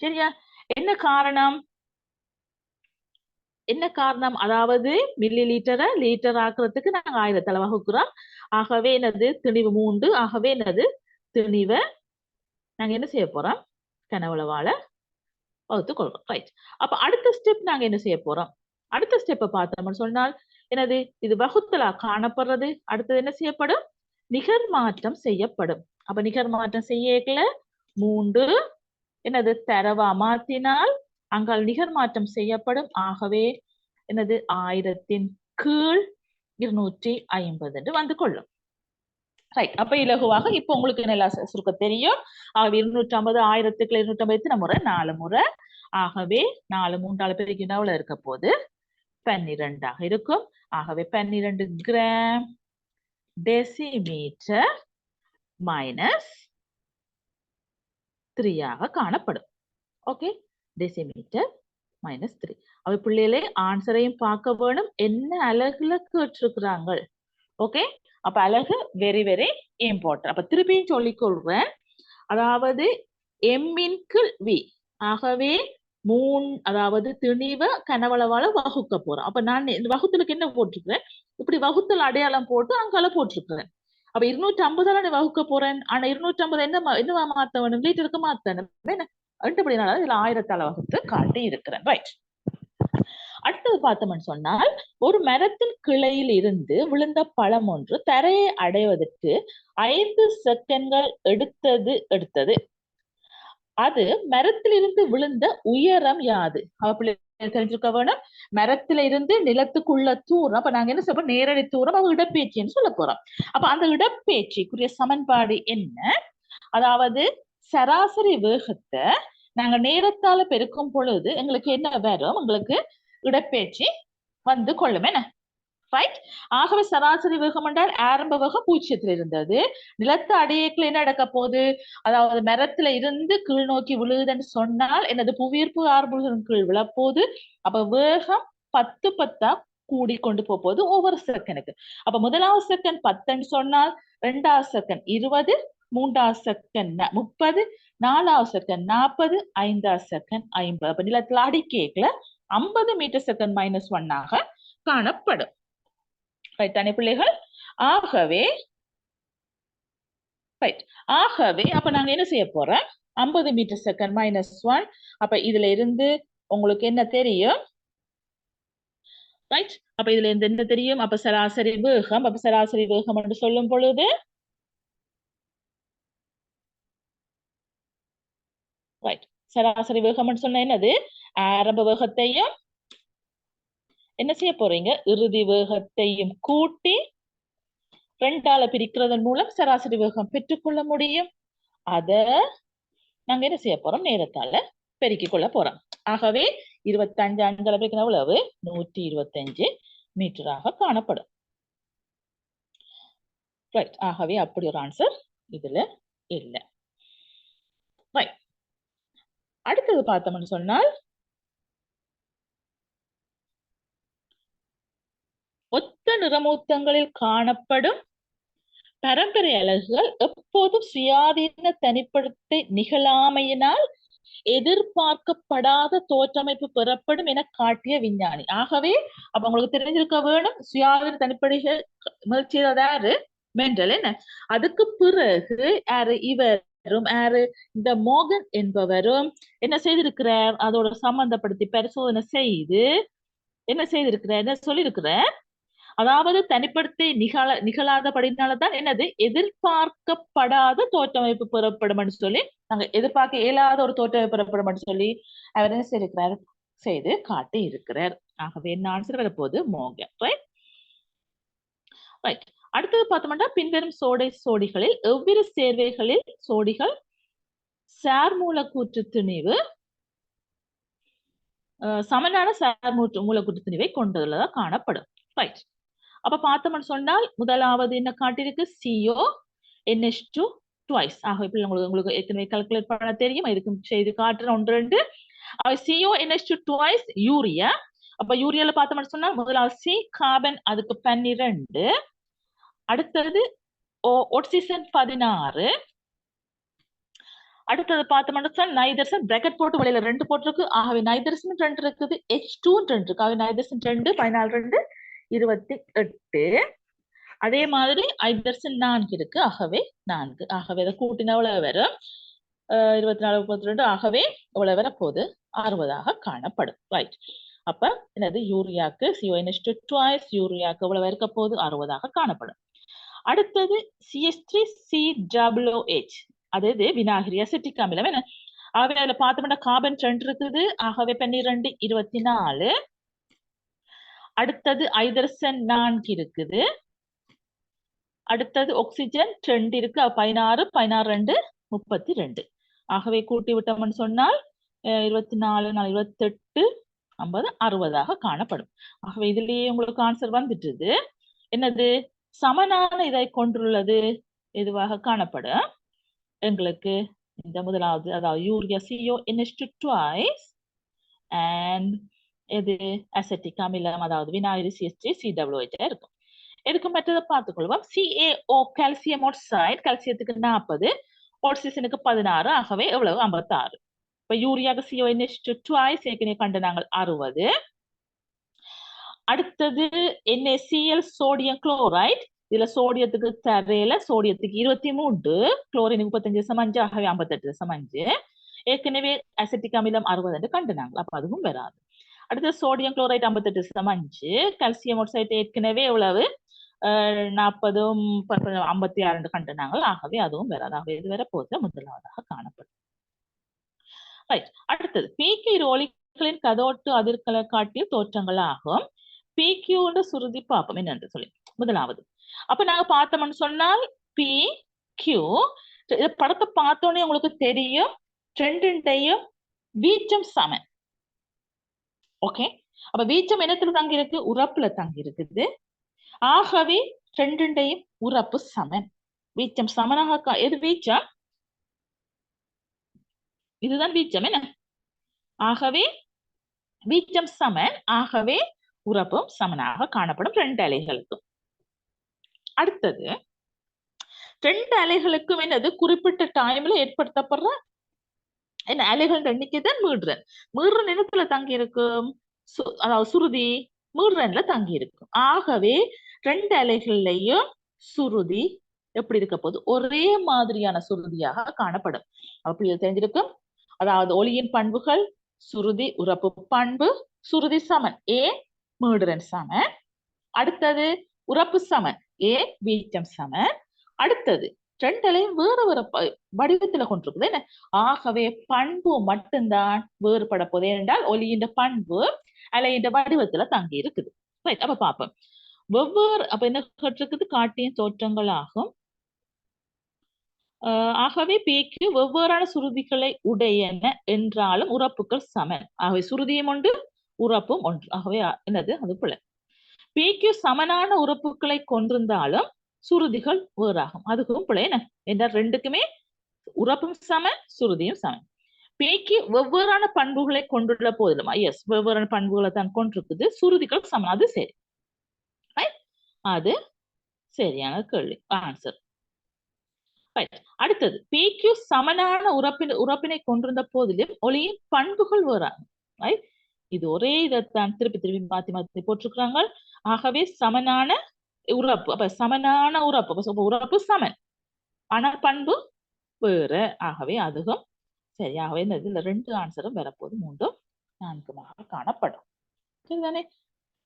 சரியா? என்ன காரணம்? என்ன காரணம்? அதாவது மில்லி லிட்டரை லீட்டர் ஆக்குறதுக்கு நாங்க 1000ஆல வகுக்கிறோம். ஆகவே என்னது? திணிவு 3. ஆகவே என்னது? திணிவை நாங்க என்ன செய்ய போறோம்? கனவளவால வகுத்து கொள்றோம். ரைட். அப்ப அடுத்த ஸ்டெப் நாங்க என்ன செய்ய போறோம்? அடுத்த ஸ்டெப்பை பார்த்தோம்னு சொன்னால் என்னது? இது வகுத்தலா காணப்படுறது. அடுத்தது என்ன செய்யப்படும்? நிகர் மாற்றம் செய்யப்படும். அப்ப நிகர் மாற்றம் செய்யல 3 என்னது? தரவா மாற்றினால் அங்கால் நிகர் மாற்றம் செய்யப்படும். ஆகவே என்னது? 1000 கீழ் 250 என்று வந்து கொள்ளும். ரைட். அப்ப இலகுவாக இப்ப உங்களுக்கு நல்லா சுருக்க தெரியும். ஆகவே 250 1000க்கு 250 எத்தனை முறை? 4 முறை. ஆகவே 4 3 பெருக்கி எவ்வளவு இருக்க போது? 12 இருக்கும். ஆகவே 12 கிராம் டெசிமீட்டர் மைனஸ் 3 காணப்படும். Okay, decimetre -3. அவ பிள்ளைகளே ஆன்சரையும் பார்க்க வேணும், என்ன அலகுல கேட்டிருக்கிறாங்க. ஓகே, அப்ப அலகு வெரி வெரி இம்பார்ட்டன்ட். அப்ப திருப்பியும் சொல்லிக் கொள்றேன். அதாவது எம்மின் கீழ் வி. ஆகவே அதாவது திணிவ கனவளவால வகுக்க போறோம். அப்ப நான் இந்த வகுத்தலுக்கு என்ன போட்டிருக்கிறேன், இப்படி வகுத்தல் அடையாளம் போட்டு அங்கால போட்டிருக்கிறேன். அப்ப 250 வகுக்க போறேன். ஆனா 250 என்னவா மாத்த வேணும், லிட்டருக்கு மாத்தணும். ரெண்டுபடினால இதுல 1000ஆல வகுத்து காட்டி இருக்கிறேன். ரைட். அடுத்தது பார்த்தோம்னு சொன்னால், ஒரு மரத்தின் கிளையில் இருந்து விழுந்த பழம் ஒன்று தரையை அடைவதற்கு 5 செகண்ட்கள் எடுத்தது. அது மரத்திலிருந்து விழுந்த உயரம் யாது? தெரிஞ்சுக்க வேணும். மரத்தில இருந்து நிலத்துக்குள்ள தூரம். அப்ப நாங்க என்ன சொல்றோம், நேரடி தூரம், அது இடப்பெயர்ச்சின்னு சொல்ல போறோம். அப்ப அந்த இடப்பெயர்ச்சிக்குரிய சமன்பாடு என்ன? அதாவது சராசரி வேகத்தை நாங்க நேரத்தால பெருக்கும் பொழுது எங்களுக்கு என்ன வரும், உங்களுக்கு இடப்பெயர்ச்சி வந்து கொள்ளும். என்ன ரைட்? ஆகவே சராசரி வேகம் என்றால் ஆரம்ப வேகம் 0 இருந்தது. நிலத்து அடியேக்குள்ள என்ன நடக்க போகுது, அதாவது மரத்துல இருந்து கீழ் நோக்கி விழுகுதுன்னு சொன்னால் என்னது, புவியீர்ப்பு ஆர்வலின் கீழ் விழப்போகுது. அப்ப வேகம் 10 கூடி கொண்டு போகுது ஒவ்வொரு செகண்டுக்கு. அப்ப முதலாவது செகண்ட் 10 சொன்னால், 2வது செகண்ட் 20, 3வது செகண்ட் 30, 4வது செகண்ட் 40, 5வது செகண்ட் 50. அப்ப நிலத்துல அடிக்கேக்குல 50 மீட்டர் செகண்ட் -1 காணப்படும். தானே பிள்ளைகள்? ஆகவே அப்ப நாங்க என்ன செய்ய போறோம், 50 மீட்டர் செகண்ட் -1. அப்ப இதுல இருந்து உங்களுக்கு என்ன தெரியும், ரைட்? அப்ப இதுல இருந்து என்ன தெரியும், அப்ப சராசரி வேகம். அப்ப சராசரி வேகம் என்று சொல்லும் பொழுது ரைட், சராசரி வேகம் சொன்ன என்னது, ஆரம்ப வேகத்தையும் என்ன செய்ய போறீங்க, இறுதி வேகத்தையும் கூட்டி 2ஆல பிரிக்கிறதன் மூலம் சராசரி வேகம் பெற்றுக்கொள்ள முடியும். அத நாங்க என்ன செய்ய போறோம், நேரத்தால பெருக்கிக் கொள்ள போறோம். ஆகவே 25 அஞ்சல பெருக்கின எவ்வளவு, 125 மீட்டராக காணப்படும். ரைட். ஆகவே அப்படி ஒரு ஆன்சர் இதுல இல்ல. ரைட். அடுத்தது பார்த்தோம்னு சொன்னால், ஒத்த நிறமூர்த்தங்களில் காணப்படும் பரம்பரை அலகுகள் எப்போதும் சுயாதீன தனிப்படுத்த நிகழாமையினால் எதிர்பார்க்கப்படாத தோற்றமைப்பு பெறப்படும் என காட்டிய விஞ்ஞானி. ஆகவே அப்ப உங்களுக்கு தெரிஞ்சிருக்க வேணும், சுயாதீன தனிப்படைகள் முயற்சியாரு மெண்டல். என்ன அதுக்கு பிறகு இவரும் இந்த மோகன் என்பவரும் என்ன செய்திருக்கிறார், அதோட சம்பந்தப்படுத்தி பரிசோதனை செய்து என்ன செய்திருக்கிறார், என்ன சொல்லியிருக்கிறார், அதாவது தனிப்படுத்தி நிகழாதபடினால்தான் என்னது, எதிர்பார்க்கப்படாத தோற்றமைப்பு பெறப்படும் சொல்லி, நாங்க எதிர்பார்க்க இயலாத ஒரு தோற்றமைப்பு பெறப்படும் சொல்லி அவர் என்ன செய்திருக்கிறார், செய்து காட்டி இருக்கிறார். ஆகவே என்ன ஆன்சர் வரப்போகுது, மோகன். ரைட். அடுத்தது பார்த்தோம்னா, பின்வரும் சோடிகளில் எவ்விரு சேர்வைகளில் சோடிகள் சார் மூலக்கூற்று திணிவு சமனான சார் மூலக்கூற்று திணிவை கொண்டதுள்ளதா காணப்படும். ரைட். அப்ப பார்த்தோம்னு சொன்னால், முதலாவது என்ன காட்டியிருக்கு, CO NH2 ட்வைஸ். ஆக இப்ப உங்களுக்கு ஏற்கனவே கால்குலேட் பண்ண தெரியும், இதுக்கு செய்து காட்டுறேன் 1 2. CO NH2 twice urea. அப்ப யூரியால பார்த்தோம்னு சொன்னா, முதலாவது C கார்பன், அதுக்கு 12. அடுத்தது ஆக்சிஜன் 16. அடுத்தது பார்த்தோம்னு சொன்னா நைட்ரசன், பிராக்கெட் போட்டு வெளியில 2 போட்டிருக்கு. ஆகவே நைட்ரசன் 2 இருக்குது, H2 2 இருக்கு. ஆகவே நைட்ரசன் 2 14 2 28. அதே மாதிரி ஹைட்ரஜன் 4 இருக்கு. ஆகவே 4. ஆகவே அதை கூட்டினா எவ்வளவு வரும், 24 32. ஆகவே எவ்வளவு வர போகுது, 60 காணப்படும். ரைட். அப்ப என்னது, யூரியாக்கு CONH2 ட்வைஸ், யூரியாக்கு எவ்வளவு இருக்க போகுது, 60 காணப்படும். அடுத்தது CH3COOH, அது வினாகிரி அசிட்டிக் அமிலம். என்ன ஆகவே அதுல பார்த்தோம்னா கார்பன் 2 இருக்குது. ஆகவே 12 24. அடுத்தது ஹைட்ரஜன் 4 இருக்குது. அடுத்தது ஆக்சிஜன் 2 இருக்கு, 16 16 2 32. ஆகவே கூட்டி விட்டோம்னு சொன்னால் 24 28 50 60 காணப்படும். ஆகவே இதுலயே உங்களுக்கு ஆன்சர் வந்துட்டுது. என்னது, சமனான இதை கொண்டுள்ளது எதுவாக காணப்படும், எங்களுக்கு இந்த முதலாவது, அதாவது யூரியா CONH2 ட்வைஸ் and இது அசெட்டிக் அமிலம் அதாவது வினாயிரி CH3 COOH இருக்கும். இதுக்கு மற்றதை பார்த்துக்கொள்வோம். CaO கால்சியம் ஆக்சைடு, கால்சியத்துக்கு 40, ஆக்சிஜனுக்கு 16, ஆகவே எவ்வளவு 56. இப்ப யூரியாவுக்கு CONH2 twice ஏற்கனவே கண்டு நாங்கள் 60. அடுத்தது NaCl சோடியம் குளோரைடு, இதுல சோடியத்துக்கு தரையில சோடியத்துக்கு 23, குளோரின் 35.5, ஆகவே 58.5. ஏற்கனவே அசிட்டிக் அமிலம் 60 என்று கண்டு நாங்கள், அப்ப அதுவும் வராது. அடுத்து சோடியம் குளோரைடு 58.5, கால்சியம் ஆக்சைடு ஏற்கனவே எவ்வளவு 40, 56 கண்டு நாங்கள், ஆகவே அதுவும் வராது. ஆகவே இது வரப்போது முதலாவதாக காணப்படும். ரைட். அடுத்தது பீக்கீர் ஒளிகளின் கதோட்டு அதிர்கல காட்டிய தோற்றங்கள் ஆகும். PQ சுருதி பார்ப்போம் என்னன்னு சொல்லி. முதலாவது அப்ப நாங்க பார்த்தோம்னு சொன்னால் PQ படத்தை பார்த்தோன்னே உங்களுக்கு தெரியும் ரெண்டுண்டையும் வீச்சம் சமன். ஓகே, அப்ப வீச்சம் என்னத்துல தங்கி இருக்கு? உறப்புல தங்கி இருக்குது. ஆகவே ரெண்டுண்டையும் உறப்பு சமன். வீச்சம் சமனாக எது வீச்சம்? இதுதான் வீச்சம் என்ன? ஆகவே வீச்சம் சமன், ஆகவே உறப்பும் சமனாக காணப்படும் ரெண்டு அலைகளுக்கும். அடுத்தது ரெண்டு அலைகளுக்கும் என்னது குறிப்பிட்ட டைம்ல ஏற்படுத்தப்படுற என்ன அலைகள் எண்ணிக்கை தான் மீடுறன். மீடுறன் இடத்துல தங்கி இருக்கும், அதாவது சுருதி மீடுறன்ல தங்கி இருக்கும். ஆகவே ரெண்டு அலைகள்லையும் சுருதி எப்படி இருக்க போது? ஒரே மாதிரியான சுருதியாக காணப்படும். அப்படி தெரிஞ்சிருக்கும். அதாவது ஒளியின் பண்புகள் சுருதி உறப்பு பண்பு, சுருதி சமன் ஏ, மீடுறன் சமன். அடுத்தது உறப்பு சமன் ஏ, வீச்சம் சமன். அடுத்தது ரெண்டலையும் வேறு வேறு வடிவத்துல கொண்டிருக்குது என்ன? ஆகவே பண்பு மட்டும்தான் வேறுபட போது. என்றால் ஒளியின் பண்பு அலையின் வடிவத்துல தங்கி இருக்குது. ரைட், அப்ப பாப்போம். வெவ்வேறு அப்ப என்ன கேட்டிருக்குது? காட்டிய தோற்றங்கள் ஆகும். ஆகவே பேக்கு வெவ்வேறான சுருதிகளை உடையன என்றாலும் உறப்புகள் சமன். ஆகவே சுருதியும் ஒன்று உறப்பும் ஒன்று. ஆகவே என்னது? அது பிள்ளை. பேக்கு சமனான உறுப்புகளை கொண்டிருந்தாலும் சுருதிகள் வேறாகும். அதுக்கும் பிள்ளை என்ன என்றால் ரெண்டுக்குமே உறப்பும் சமன், சுருதியும் சமன். பேக்கி வெவ்வேறான பண்புகளை கொண்டுள்ள போதிலும் எஸ் வெவ்வேறான பண்புகளை தான் கொண்டிருக்குது, சுருதிகள் சமன். அது சரி, அது சரியான கேள்வி, ஆன்சர். அடுத்தது PQ சமனான உறப்பினை கொண்டிருந்த போதிலும் ஒளியின் பண்புகள் வேறாகும். இது ஒரே இதைத்தான் திருப்பி திருப்பி மாத்தி மாத்தி போட்டிருக்கிறாங்க. ஆகவே சமனான உறப்பு, அப்ப சமனான உறப்பு, உறப்பு சமன் ஆனா பண்பு வேறு. ஆகவே அதுவும் சரியாகவே இதுல ரெண்டு ஆன்சரும் வரப்போது 3, 4 காணப்படும். சரிதானே?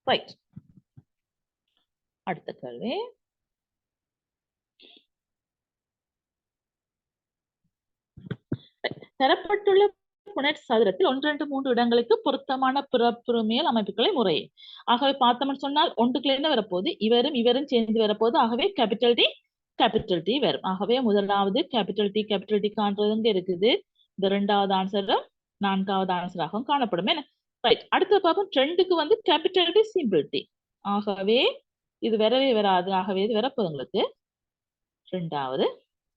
ரைட். அடுத்த கேள்வி. தரப்பட்டுள்ள புனட் சதுரத்தில் 1, 2, 3 இடங்களுக்கு பொருத்தமான பிறப்புரிமையல் அமைப்புகளை முறையே. ஆகவே பார்த்தோம்னு சொன்னால் ஒன்றுக்குள்ள என்ன வரப்போகுது? இவரும் சேர்ந்து வரப்போகுது. ஆகவே கேபிட்டல் டி வரும். ஆகவே முதலாவது கேபிட்டல் டி காண்றது இங்க இருக்குது. இந்த இரண்டாவது ஆன்சரும் 4வது ஆன்சராகவும் காணப்படும். என்ன? ரைட். அடுத்து பார்ப்போம். ட்ரெண்டுக்கு வந்து கேபிட்டல் டி சிம்பிள் டி. ஆகவே இது வரவே வராது. ஆகவே இது வரப்போது உங்களுக்கு 2வது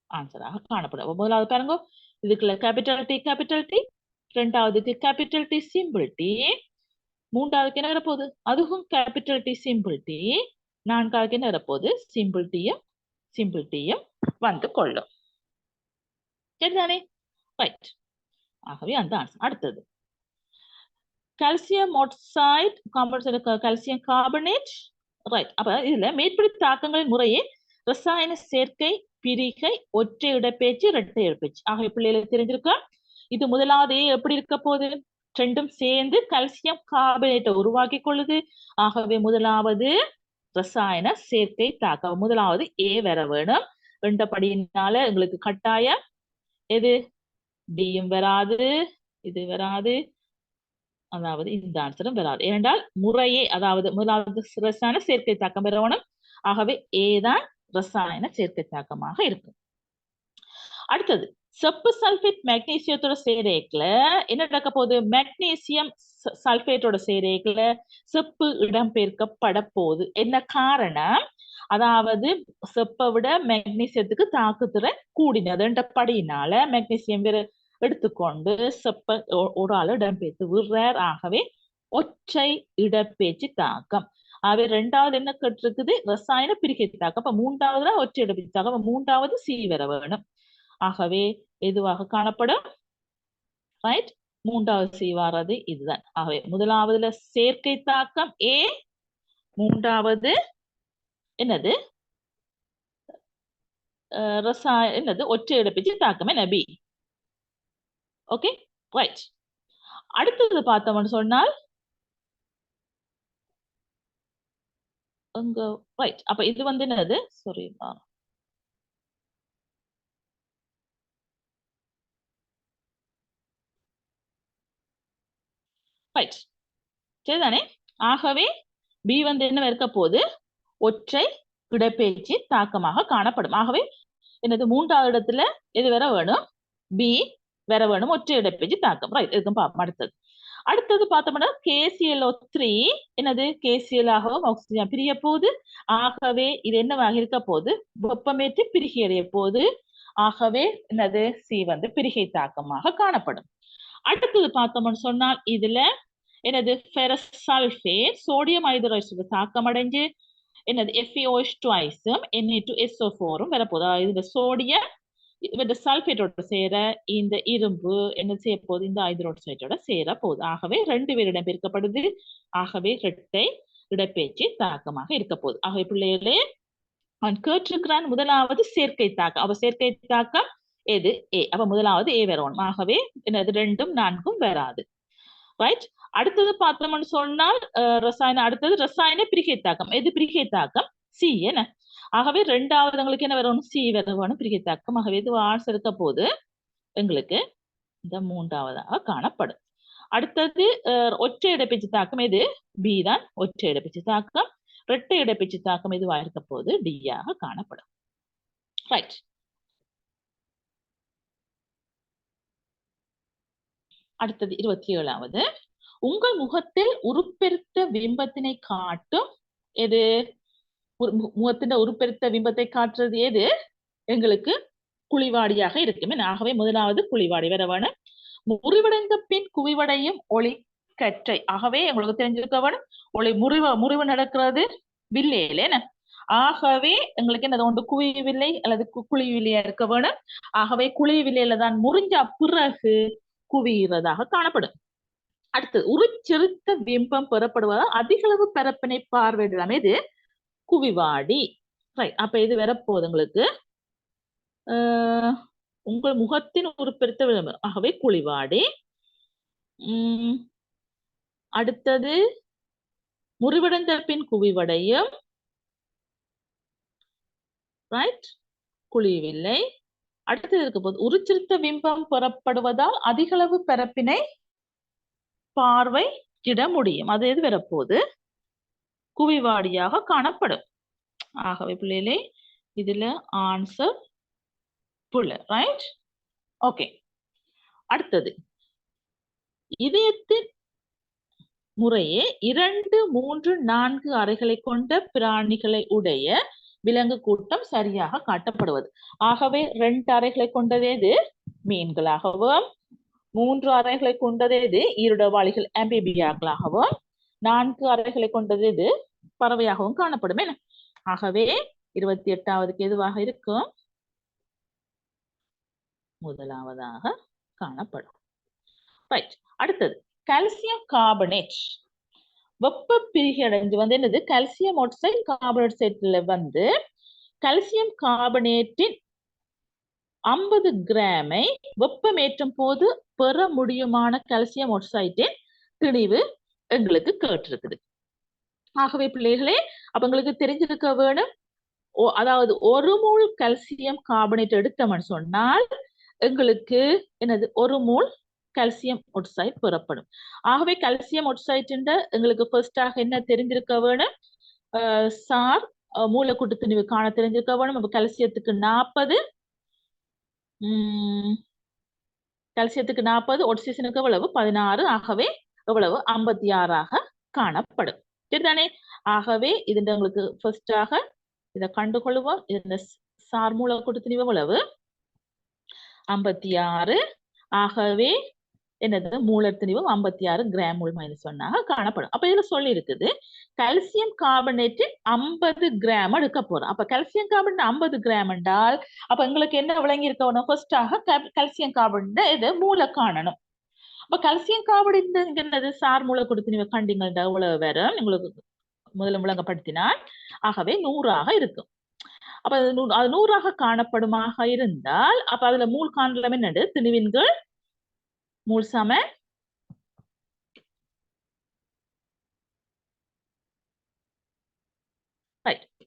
ஆன்சராக காணப்படும். முதலாவது பாருங்க, இதுக்குள்ள கேபிட்டல் டி, ரெண்டாவதுக்கு கேபிட்டல் டி சிம்பிள் டி, மூன்றாவதுக்கு என்ன வரப்போகுது? அதுவும் கேபிட்டல் டி சிம்பிள் டி, 4வது என்ன வரப்போகுது? சிம்பிள் டியும் வந்து கொள்ளும். சரிதானே? ரைட். ஆகவே அந்த ஆன்சர். அடுத்தது calcium oxide, calcium carbonate. Right. அப்ப இதுல மேற்படி தாக்கங்களின் முறையே ரசாயன சேர்க்கை, பிரிகை, ஒற்றை இடப்பெயர்ச்சி, இரட்டை இடப்பெயர்ச்சி. ஆகவே பிள்ளைகளுக்கு தெரிஞ்சிருக்க. இது முதலாவது எப்படி இருக்க போது? ரெண்டும் சேர்ந்து கால்சியம் கார்பனேட்டை உருவாக்கி கொள்ளுது. ஆகவே முதலாவது ரசாயன சேர்க்கை தாக்கம், முதலாவது ஏ வர வேணும். ரெண்டபடியினால எங்களுக்கு கட்டாயம் எது? டியும் வராது, இது வராது, அதாவது இந்த ஆன்சரும் வராது. ஏனென்றால் முறையே, அதாவது முதலாவது ரசாயன சேர்க்கை தாக்கம் பெறணும். ஆகவே ஏதான் ரசாயன சேர்க்கை தாக்கமாக இருக்கும். அடுத்தது செப்பு சல்பேட் மெக்னீசியத்தோட சேரேக்குல என்ன நடக்க போகுது? மெக்னீசியம் சல்பேட்டோட சேரேக்குல செப்பு இடம்பெயர்க்கப்பட போகுது. என்ன காரணம்? அதாவது செப்பை விட மெக்னீசியத்துக்கு தாக்குத்திறன் கூடினதுன்ற படியினால மெக்னீசியம் எடுத்துக்கொண்டு ஒரு ஆள் இடம்பெயர்த்து விடுறார். ஆகவே ஒற்றை இடப்பெயர்ச்சி தாக்கம். ஆகவே ரெண்டாவது என்ன கேட்டிருக்குது? ரசாயன பிரிகை தாக்கம். அப்ப மூன்றாவது ஒற்றை இடப்பெயர்ச்சி தாக்கம். அப்ப மூன்றாவது சி வர வேணும். ஆகவே எதுவாக காணப்படும்? ரைட், மூன்றாவது சி வாரது இதுதான். ஆகவே முதலாவதுல சேர்க்கை தாக்கம் ஏ, மூன்றாவது என்னது? என்னது? ஒற்றை இடப்பெயர்ச்சி தாக்கம் என்ன? பி. Okay, right. அடுத்தது பார்த்தோம்னு சொன்னால் ரைட். அப்ப இது வந்து என்னது? சாரி, ரைட், சரிதானே? ஆகவே பி வந்து என்ன இருக்க போது? ஒற்றை இடப்பெயர்ச்சி தாக்கமாக காணப்படும். ஆகவே என்னது? மூன்றாவது இடத்துல எது வர வேணும்? பி வர வேணும், ஒற்றை இடப்பெயர்ச்சி தாக்கம். ரைட், இதுக்கும் பார்ப்போம். அடுத்தது பார்த்தோம்னா KClO3 என்னது? KCl ஆகவும் ஆக்சிஜன் பிரிய போது. ஆகவே இது என்னவாக இருக்க போது? வெப்பமேற்று பிரிகை அடைய போது. ஆகவே என்னது? சி வந்து பிரிகை தாக்கமாக காணப்படும். அடுத்தது பார்த்தோம்னு சொன்னால் இதுல என்னது? ஃபெரஸ் சல்ஃபேட் சோடியம் ஹைட்ராக்சைடு தாக்கம் அடைஞ்சு என்னது? FeOH2 Na2SO4 வரப்போதா? இதுல சோடியம் இந்த சல்பேட்டோட சேர இந்த இரும்பு என்ன செய்ய போகுது? இந்த ஹைட்ரோக்சைடோட சேர போகுது. ஆகவே 2 பேரிடம் பிரிக்கப்படுது. ஆகவே இரட்டை இடப்பெயர்ச்சி தாக்கமாக இருக்க போகுது. ஆகவே பிள்ளைகளே, அவன் கேட்டிருக்கிறான் முதலாவது சேர்க்கை தாக்கம். அப்ப சேர்க்கை தாக்கம் எது? ஏ. அப்ப முதலாவது ஏ வரணும். ஆகவே என்னது? 2ம் 4ம் வராது. ரைட். அடுத்தது பார்த்தோம்னு சொன்னால் அடுத்தது ரசாயன பிரிகை தாக்கம். எது பிரிகை தாக்கம்? சி. என்ன? ஆகவே ரெண்டாவது உங்களுக்கு என்ன வரணும்? சி வரணும், பிரிகை தாக்கம். ஆகவே இது ஆன்சர் இருக்க போது எங்களுக்கு இந்த மூன்றாவதாக காணப்படும். அடுத்தது ஒற்றை இடப்பெயர்ச்சி தாக்கம் எது? பி தான் ஒற்றை இடப்பெயர்ச்சி தாக்கம். இரட்டை இடப்பெயர்ச்சி தாக்கம் எதுவா இருக்க போது? டி ஆக காணப்படும். ரைட். அடுத்தது 27வது. உங்கள் முகத்தில் உருப்பெருத்த பிம்பத்தினை காட்டும் எது? முகத்தின் உருப்பெருத்த பிம்பத்தை காட்டுறது எது? எங்களுக்கு குழிவாடியாக இருக்கும். ஆகவே முதலாவது குழிவாடி வர வேணும். முறிவடைந்த பின் குவிவடையும் ஒளி கற்றை. ஆகவே உங்களுக்கு தெரிஞ்சிருக்க வேணும், ஒளி முறிவு நடக்கிறது வில்லையில. ஆகவே எங்களுக்கு என்னது? ஒன்று குவிவில்லை அல்லது குழிவில்லையா இருக்க வேணும். ஆகவே குழிவில்லையில தான் முறிஞ்ச பிறகு குவிகிறதாக காணப்படும். அடுத்து உருச்செருத்த பிம்பம் பெறப்படுவதால் அதிக அளவு பரப்பினை பார்வையிடலாம். இது குவிவாடி. அப்ப இது வரப்போகுது உங்களுக்கு உங்கள் முகத்தின் உருப்பெருத்த விளம்பரம். ஆகவே குழிவாடி. அடுத்தது முறிவடைந்த பின் குவிவடையும். ரைட், குழிவில்லை. அடுத்தது இருக்க போது உருச்சிருத்த பிம்பம் பெறப்படுவதால் அதிக அளவு பரப்பினை பார்வையிட முடியும். அது எது வரப்போது? குவிவாடியாக காணப்படும். ஆகவே பிள்ளைகளே, இதுல ஆன்சர் புள்ள. Right, okay. அடுத்தது இதயத்தின் முறையே 2, 3, 4 அறைகளை கொண்ட பிராணிகளை உடைய விலங்கு கூட்டம் சரியாக காட்டப்படுவது. ஆகவே 2 அறைகளை கொண்டது எது? மீன்களாகவும், 3 அறைகளை கொண்டது எது? ஈருடவாளிகள் ஆம்பிபியாக்களாகவும், 4 அறைகளை கொண்டது எது? பறவையாகவும் காணப்படும். என்ன? ஆகவே 28வதுக்கு எதுவாக இருக்கும்? முதலாவதாக காணப்படும். ரைட். அடுத்தது கால்சியம் கார்பனேட் வெப்ப பிரிகை அடைஞ்சு வந்து என்னது? கால்சியம் ஆக்சைடு கார்பனேட்ல வந்து கால்சியம் கார்பனேட்டின் 50 கிராமை வெப்பமேற்றும் போது பெற முடியுமான கால்சியம் ஆக்சைடின் திணிவு எங்களுக்கு கேட்டிருக்குது. ஆகவே பிள்ளைகளே, அப்ப உங்களுக்கு தெரிஞ்சிருக்க வேணும், அதாவது 1 மோல் கால்சியம் கார்பனேட் எடுத்தோம்னு சொன்னால் எங்களுக்கு என்னது? 1 மோல் கால்சியம் ஆக்சைடு பெறப்படும். ஆகவே கால்சியம் ஆக்சைடு எங்களுக்கு ஃபர்ஸ்டாக என்ன தெரிஞ்சிருக்க வேணும்? சார் மூலக்கூட்டு திணிவு காண தெரிஞ்சிருக்க வேணும். அப்ப கால்சியத்துக்கு 40, கால்சியத்துக்கு 40, ஆக்சிஜனுக்கு எவ்வளவு? 16. ஆகவே எவ்வளவு? 56ஆக காணப்படும். சரிதானே? ஆகவே இது உங்களுக்கு ஃபர்ஸ்டாக இதை கண்டுகொள்வோம். இந்த சார் மூலக்கூட்டு திணிவு எவ்வளவு? 56. ஆகவே என்னது மூலத்திணிவு 56 கிராம் மூல் மைனஸ் 1 காணப்படும். அப்ப இதுல சொல்லி இருக்குது கால்சியம் கார்பனேட் 50 கிராம் எடுக்க போறோம். அப்ப கால்சியம் கார்பனேட் 50 கிராம் என்றால் அப்ப உங்களுக்கு என்ன விளங்கி இருக்கணும்? ஃபர்ஸ்ட் கால்சியம் கார்பனேட் இது மூல காணணும். அப்ப கால்சியம் கார்பனேட் என்னது சார் மூல கொடுத்து நீங்க கண்டிங்க எவ்வளவு வரும் உங்களுக்கு முதல்ல விளங்கப்படுத்தினால் ஆகவே 100 இருக்கும். அப்ப அது 100 காணப்படுமாக இருந்தால் அப்ப அதுல மூல் காணலம் என்னது திணிவின்கள் மூல் சம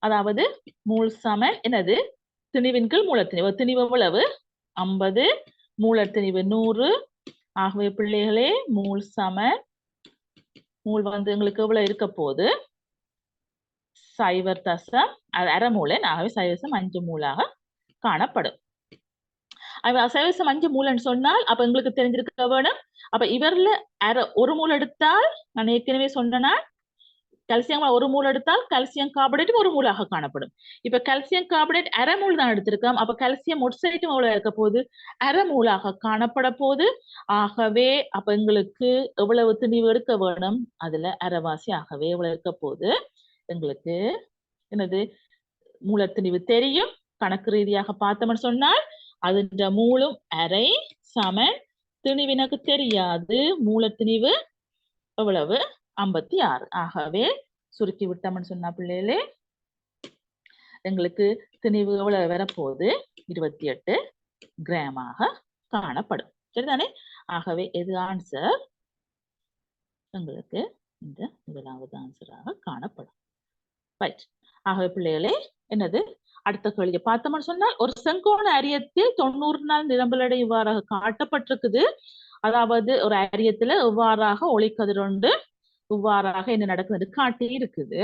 அதாவது மூல் சம என்னது திணிவின்கள் மூலத்திணிவு திணிவு எவ்வளவு 50 மூலத்திணிவு 100 ஆகவே பிள்ளைகளே மூல் சம மூல் வந்து எங்களுக்கு எவ்வளவு இருக்க போது 0.5 அரை மூலன் ஆகவே 0.5 மூலாக காணப்படும். 0.5 மூலன்னு சொன்னால் அப்ப எங்களுக்கு தெரிஞ்சிருக்க வேணும். அப்ப இவர்ல ஒரு மூல் எடுத்தால் நான் ஏற்கனவே சொன்னா கால்சியம் ஒரு மூல் எடுத்தால் கால்சியம் கார்பனேட் ஒரு மூலாக காணப்படும். இப்ப கால்சியம் கார்பனேட் அரை மூல் தான் எடுத்திருக்கோம். அப்ப கால்சியம் ஒட்சைட்டும் எவ்வளவு இருக்க போது அரை மூலாக காணப்பட போது. ஆகவே அப்ப எங்களுக்கு எவ்வளவு திணிவு எடுக்க வேணும் அதுல அரைவாசி ஆகவே எவ்வளவு இருக்க போது எங்களுக்கு என்னது மூலத்திணிவு தெரியும். கணக்கு ரீதியாக பார்த்தோம்னு சொன்னால் அதுன்ற மூலும் அரை சமன் திணிவினக்கு தெரியாது மூலத்திணிவு எவ்வளவு 56 ஆகவே சுருக்கி விட்டோம்னு சொன்னா பிள்ளைகளே எங்களுக்கு திணிவு எவ்வளவு வரப்போகுது 28 கிராமாக காணப்படும். சரிதானே? ஆகவே எது ஆன்சர் எங்களுக்கு இந்த முதலாவது ஆன்சராக காணப்படும். ரைட். ஆகவே பிள்ளைகளே என்னது அடுத்த கேள்வியை பார்த்தோம்னு சொன்னால் ஒரு செங்கோண அரியத்தில் 90 நாள் நிரம்பலடை இவ்வாறாக காட்டப்பட்டிருக்குது. அதாவது ஒரு அரியத்துல எவ்வாறாக ஒளிக்கதிரொண்டு இவ்வாறாக என்ன நடக்குது காட்டி இருக்குது.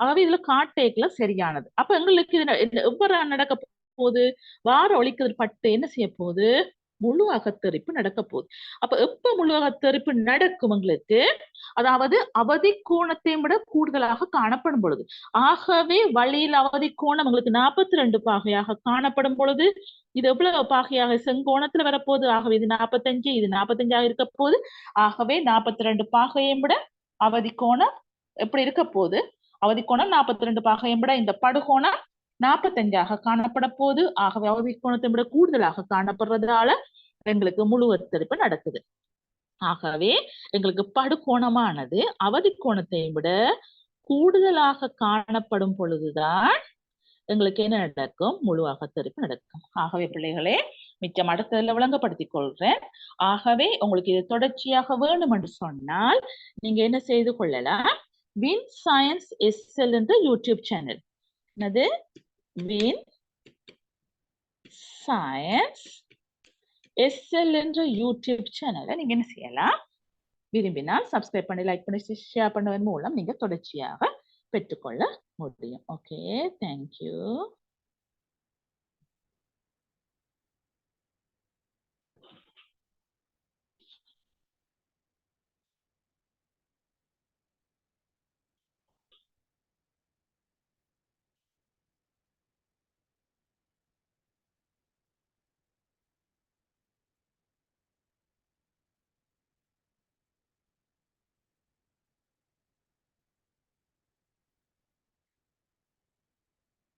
ஆகவே இதுல காட்டேக்குல சரியானது. அப்ப எங்களுக்கு இது எவ்வாறு நடக்க போகுது வார ஒளிக்கதிர் பட்டு என்ன செய்ய போகுது முழு அகத்தரிப்பு நடக்க போகுது. அப்ப எப்ப முழு அகத்தரிப்பு நடக்கும் எங்களுக்கு அதாவது அவதி கோணத்தை விட கூடுதலாக காணப்படும் பொழுது. ஆகவே வழியில் அவதி கோணம் உங்களுக்கு 42 பாகையாக காணப்படும் பொழுது இது எவ்வளவு பாகையாக செங்கோணத்துல வரப்போகுது. ஆகவே இது 45 இது 45 இருக்க போகுது. ஆகவே 42 பாகையை விட அவதி கோணம் எப்படி இருக்க போகுது அவதி கோணம் 42 பாகையை விட இந்த படுகோணம் 45 காணப்பட போகுது. ஆகவே அவதி கோணத்தை விட கூடுதலாக காணப்படுறதுனால எங்களுக்கு முழு அகத்தரிப்பு நடக்குது. ஆகவே எங்களுக்கு படுகோணமானது அவதி கோணத்தை விட கூடுதலாக காணப்படும் பொழுதுதான் எங்களுக்கு என்ன நடக்கும் முழு அகத்தரிப்பு நடக்கும். ஆகவே பிள்ளைகளே மிச்சம் அடுத்ததுல விளங்கப்படுத்திக் கொள்றேன். ஆகவே உங்களுக்கு இது தொடர்ச்சியாக வேணும் என்று சொன்னால் நீங்க என்ன செய்து கொள்ளலாம் வின் சயின்ஸ் எஸ்எல் என்ற யூடியூப் சேனல் என்னது வின் சயின்ஸ் எஸ்எல் என்ற யூடியூப் சேனலை நீங்க என்ன செய்யலாம் விரும்பினால் சப்ஸ்கிரைப் பண்ணி லைக் பண்ணி ஷேர் பண்ணுவதன் மூலம் நீங்க தொடர்ச்சியாக பெற்றுக்கொள்ள முடியும். Okay, thank you.